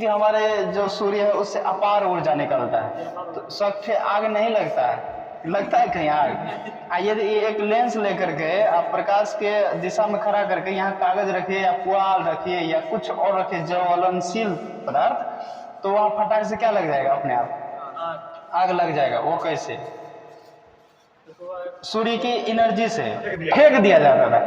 कि हमारे जो सूर्य है उससे अपार ऊर्जा निकलता है, तो सबसे आग नहीं लगता है, लगता है कहीं आग। यदि एक लेंस लेकर के आप प्रकाश के दिशा में खड़ा करके यहाँ कागज रखिए या पुआल रखिए या कुछ और रखिए ज्वलनशील पदार्थ, तो वहाँ फटाक से क्या लग जाएगा, अपने आप आग लग जाएगा। वो कैसे? सूर्य की एनर्जी से फेंक दिया जाता था,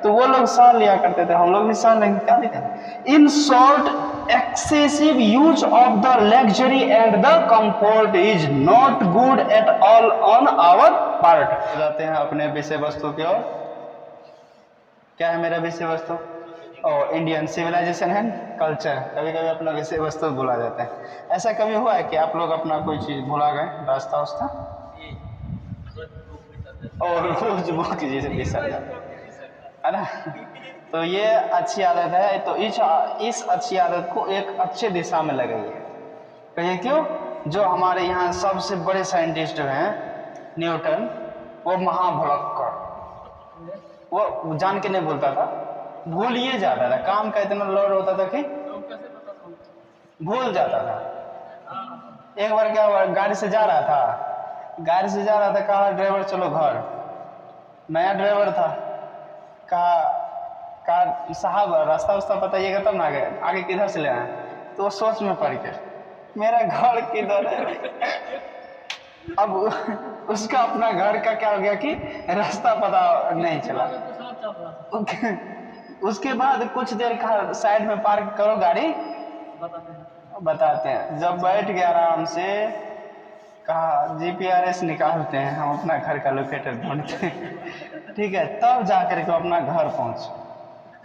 तो वो लोग सह लिया करते थे, हम लोग भी सह लेंगे, क्या दिक्कत। In short excessive use of the luxury and the comfort is not good at all on our part. जाते हैं अपने विषय वस्तु की ओर। क्या है मेरा विषय वस्तु? और इंडियन सिविलाइजेशन एंड कल्चर। कभी कभी अपना विषय वस्तु भुला जाता है। ऐसा कभी हुआ है कि आप लोग अपना कोई चीज भुला गए, रास्ता वास्ता? और रोज बुक जैसे बिसर जाता है ना। तो ये अच्छी आदत है, तो इस अच्छी आदत को एक अच्छे दिशा में लगाइए। कहिए क्यों? जो हमारे यहाँ सबसे बड़े साइंटिस्ट हैं न्यूटन, वो महाभुलक्कड़, वो जान के नहीं बोलता था, भूलिए जाता था, काम का इतना लोड होता था कि भूल जाता था। एक बार क्या हुआ, गाड़ी से जा रहा था, कहा ड्राइवर चलो घर। नया ड्राइवर था, कहा साहब रास्ता वास्ता बताइएगा तब ना आगे किधर से लेना है। तो वो सोच में पड़ गया, मेरा घर किधर है। अब उसका अपना घर का क्या हो गया कि रास्ता पता नहीं चला। उसके बाद कुछ देर का साइड में पार्क करो गाड़ी, बताते हैं। जब बैठ गया आराम से, कहा जीपीआरएस निकालते हैं, हम अपना घर का लोकेटर ढूंढते हैं, ठीक है, तब जाकर के अपना घर पहुंच।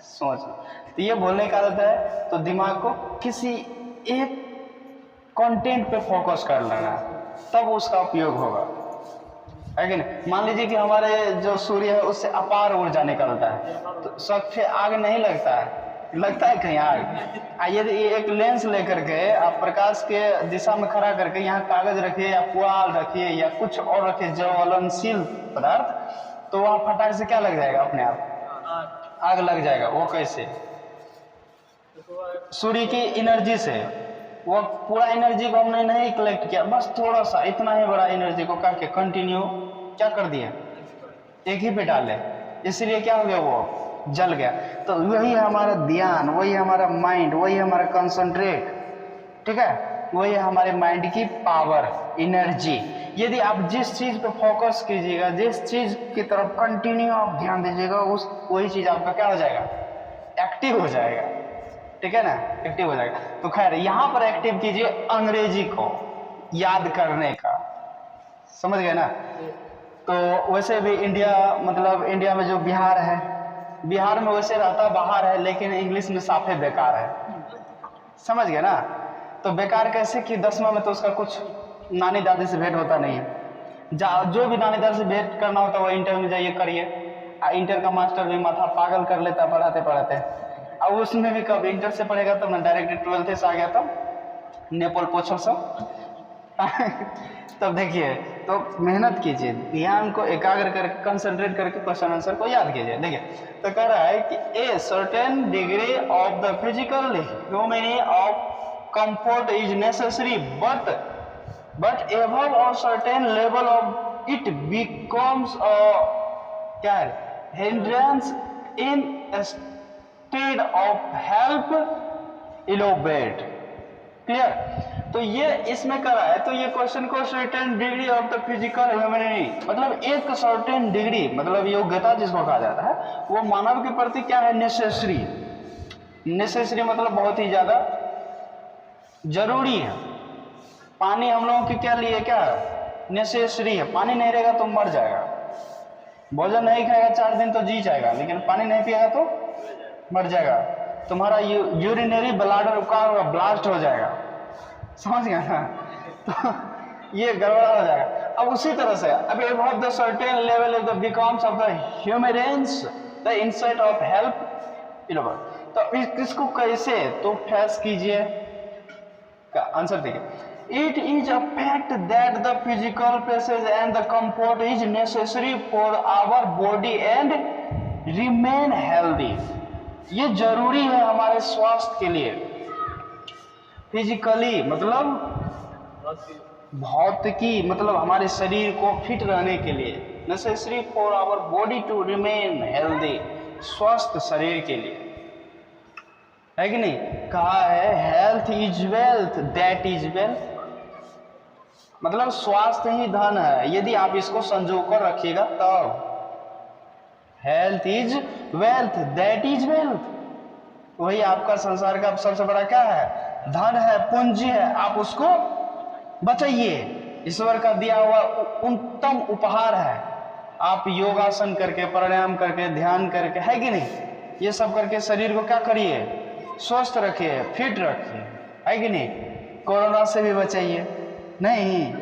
सोच, तो ये बोलने का आदत है, तो दिमाग को किसी एक कंटेंट पे फोकस कर लेना, तब उसका उपयोग होगा, है कि नहीं। मान लीजिए कि हमारे जो सूर्य है उससे अपार ऊर्जा निकलता है, तो सबसे आग नहीं लगता है, लगता है कहीं आग। यदि एक लेंस लेकर के आप प्रकाश के दिशा में खड़ा करके यहाँ कागज रखिए या पुआल रखिए या कुछ और रखिए ज्वलनशील पदार्थ, तो वहाँ फटाक से क्या लग जाएगा, अपने आप आग लग जाएगा। वो कैसे? सूर्य की एनर्जी से। वो पूरा एनर्जी को हमने नहीं कलेक्ट किया, बस थोड़ा सा इतना ही बड़ा एनर्जी को करके कंटिन्यू क्या कर दिया, एक ही पे डाले, इसलिए क्या हो गया, वो जल गया। तो वही हमारा ध्यान, वही हमारा माइंड, वही हमारा कंसंट्रेट, ठीक है, वही हमारे माइंड की पावर, एनर्जी। यदि आप जिस चीज पे फोकस कीजिएगा, जिस चीज की तरफ कंटिन्यू आप ध्यान दीजिएगा, उस वही चीज आपका क्या हो जाएगा, एक्टिव हो जाएगा, ठीक है ना, एक्टिव हो जाएगा। तो खैर यहाँ पर एक्टिव कीजिए अंग्रेजी को याद करने का, समझ गए ना। तो वैसे भी इंडिया, मतलब इंडिया में जो बिहार है, बिहार में वैसे रहता बाहर है, लेकिन इंग्लिश में साफे बेकार है, समझ गए ना। तो बेकार कैसे कि 10वां में तो उसका कुछ नानी दादी से भेंट होता नहीं है। जो भी नानी दादी से भेंट करना होता है वो इंटर में जाइए करिए। इंटर का मास्टर भी माथा पागल कर लेता पढ़ाते पढ़ाते। अब उसमें भी कब इंटर से पढ़ेगा तब ना, डायरेक्ट 12th से आ गया तब नेपाल पोछल सब। तब देखिए, तो मेहनत कीजिए, ध्यान को एकाग्र करके कंसंट्रेट करके क्वेश्चन आंसर को याद कीजिए। देखिए तो कह रहा है कि a certain degree of the physical humanity of comfort is necessary, but above a certain level of it becomes a क्या है, hindrance instead of help elaborate. Clear? तो ये इसमें करा है, तो ये क्वेश्चन को certain degree of the physical humanity, मतलब एक सर्टेन डिग्री, मतलब योग्यता जिसको कहा जाता है, वो मानव के प्रति क्या है, नेसेसरी। नेसेसरी मतलब बहुत ही ज्यादा जरूरी है। पानी हम लोगों के क्या लिए क्या है, नेसेसरी है। पानी नहीं रहेगा तो मर जाएगा। भोजन नहीं खाएगा 4 दिन तो जी जाएगा, लेकिन पानी नहीं पिएगा तो मर जाएगा। तुम्हारा यूरिनरी ब्लाडर का ब्लास्ट हो जाएगा, समझ गया ना। तो ये गड़बड़ा हो जाएगा। अब उसी तरह से अब above the certain level of the becomes of the hindrance the insight of help इलोवर। तो इसको कैसे, तो फैस कीजिए का आंसर देखिए। It is a fact that the physical passage and the comfort is necessary for our body and remain healthy. ये जरूरी है हमारे स्वास्थ्य के लिए फिजिकली मतलब भौतिकी, मतलब हमारे शरीर को फिट रहने के लिए, necessary for our body to remain healthy, स्वस्थ शरीर के लिए, है कि नहीं। कहा है health is wealth, that is wealth, मतलब स्वास्थ्य ही धन है, यदि आप इसको संजो कर रखिएगा तब। Health is wealth, that is wealth, वही आपका संसार का सबसे बड़ा क्या है, धन है, पूंजी है, आप उसको बचाइए। ईश्वर का दिया हुआ उत्तम उपहार है। आप योगासन करके, प्राणायाम करके, ध्यान करके, है कि नहीं, ये सब करके शरीर को क्या करिए, स्वस्थ रखिए, फिट रखिए, है कि नहीं। कोरोना से भी बचाइए, नहीं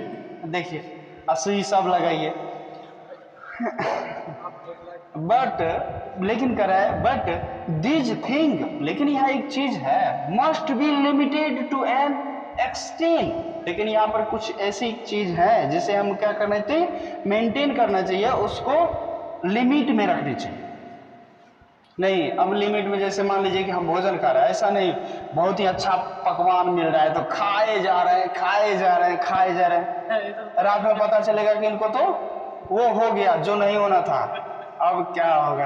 देखिए असुई सब लगाइए बट लेकिन कह रहा है बट दिस थिंग, लेकिन यह एक चीज है, must be limited to an extent, लेकिन यहाँ पर कुछ ऐसी चीज है जिसे हम क्या करना चाहिए, मेंटेन करना चाहिए, उसको लिमिट में रखनी चाहिए। नहीं अब लिमिट में, जैसे मान लीजिए कि हम भोजन कर रहे हैं, ऐसा नहीं बहुत ही अच्छा पकवान मिल रहा है तो खाए जा रहे हैं, खाए जा रहे हैं, खाए जा रहे हैं, रात में पता चलेगा कि इनको तो वो हो गया जो नहीं होना था, अब क्या होगा,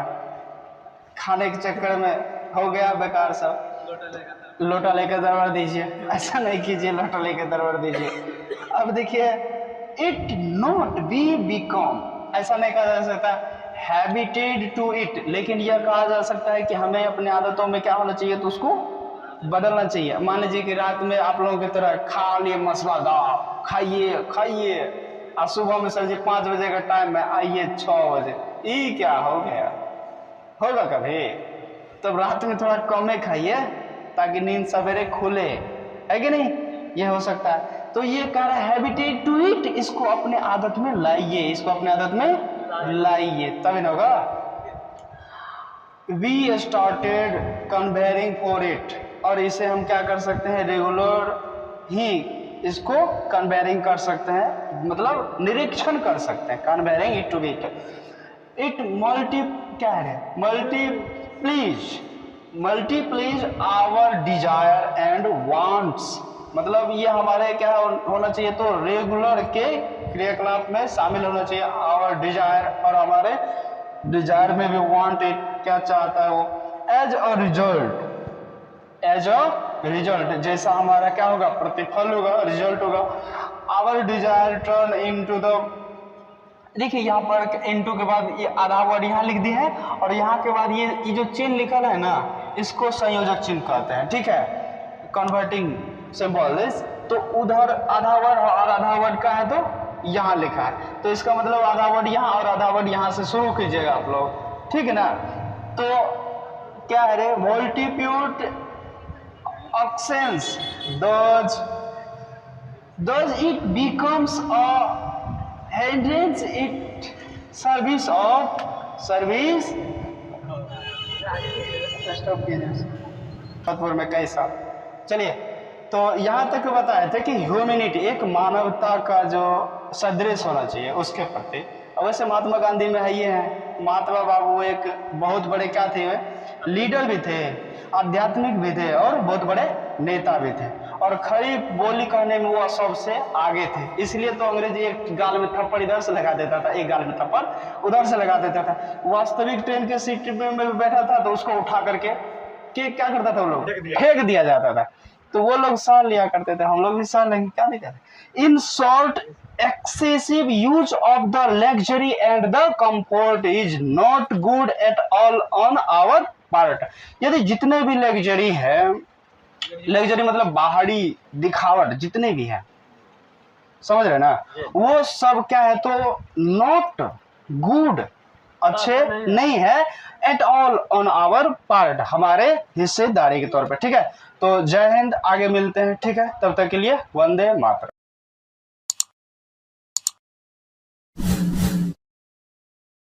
खाने के चक्कर में हो गया बेकार सब। लोटा लेकर दरबार दीजिए, ऐसा नहीं कीजिए, लोटा लेकर दरबार दीजिए। अब देखिए इट नॉट बी बिकम, ऐसा नहीं कहा जा सकता हैबिटेड टू इट, लेकिन यह कहा जा सकता है कि हमें अपने आदतों में क्या होना चाहिए, तो उसको बदलना चाहिए। मान लीजिए कि रात में आप लोगों की तरह खा लिए मसलादार, खाइए खाइए, और सुबह में सर जी 5 बजे का टाइम है, आइए 6 बजे, ये क्या हो गया, होगा कभी। तब रात में थोड़ा कम ही खाइए ताकि नींद सवेरे खुले, है कि नहीं, यह हो सकता है। तो ये कह रहा है हैबिटेड टू इट, इसको अपने आदत में लाइए, इसको अपने आदत में लाइए, तभी ना होगा। वी स्टार्टेड कन्वेयरिंग फॉर इट, और इसे हम क्या कर सकते हैं, रेगुलर ही इसको कन्वेयरिंग कर सकते हैं, मतलब निरीक्षण कर सकते हैं, conveying it to it, it multi क्या है, multiplies our desire and wants, मतलब ये हमारे क्या होना चाहिए, तो रेगुलर के क्रियाकलाप में शामिल होना चाहिए, आवर डिजायर, और हमारे डिजायर में भी वांट इट, क्या चाहता है वो, एज अ रिजल्ट, जैसा हमारा क्या होगा, प्रतिफल होगा, रिजल्ट होगा। Our desire turn into the, देखिए यहाँ पर इनटू के बाद ये आधा वर्ड यहाँ लिख दिया है, और यहाँ के बाद ये जो चिन्ह लिखल है ना, इसको संयोजक चिन्ह कहते हैं, ठीक है, कन्वर्टिंग सिंबल। तो उधर आधा वर्ड और आधा वर्ड का है तो यहाँ लिखा है, तो इसका मतलब आधा वर्ड यहाँ और आधा वर्ड यहाँ से शुरू कीजिएगा आप लोग, ठीक है ना। तो क्या है रे, मल्टीप्यूट ऑक्सेंस does it becomes a hindrance it service पदपुर में कैसा। चलिए तो यहाँ तक बताए थे कि ह्यूमैनिटी एक मानवता का जो सदृश होना चाहिए उसके प्रति। अब वैसे महात्मा गांधी में है ये है, महात्मा बाबू एक बहुत बड़े क्या थे, लीडर भी थे, आध्यात्मिक भी थे और बहुत बड़े नेता भी थे, और खरी बोली कहने में वो सबसे आगे थे। इसलिए तो अंग्रेजी एक गाल में थप्पड़ इधर से लगा देता था, एक गाल में थप्पड़ उधर से लगा देता था। वास्तविक ट्रेन के सीट में बैठा था तो उसको उठा करके क्या करता था, वो लोग फेंक दिया जाता था, तो वो लोग सह लिया करते थे, हम लोग भी सह लेंगे, क्या दिक्कत है। In short excessive use of the luxury and the comfort is not good at all on our part। यदि जितने भी लग्जरी है, लग्जरी मतलब बाहरी दिखावट जितने भी है, समझ रहे ना, वो सब क्या है, तो नॉट गुड, अच्छे नहीं है, at all on our part, हमारे हिस्सेदारी के तौर पे, ठीक है। तो जय हिंद, आगे मिलते हैं, ठीक है, तब तक के लिए वंदे मातरम।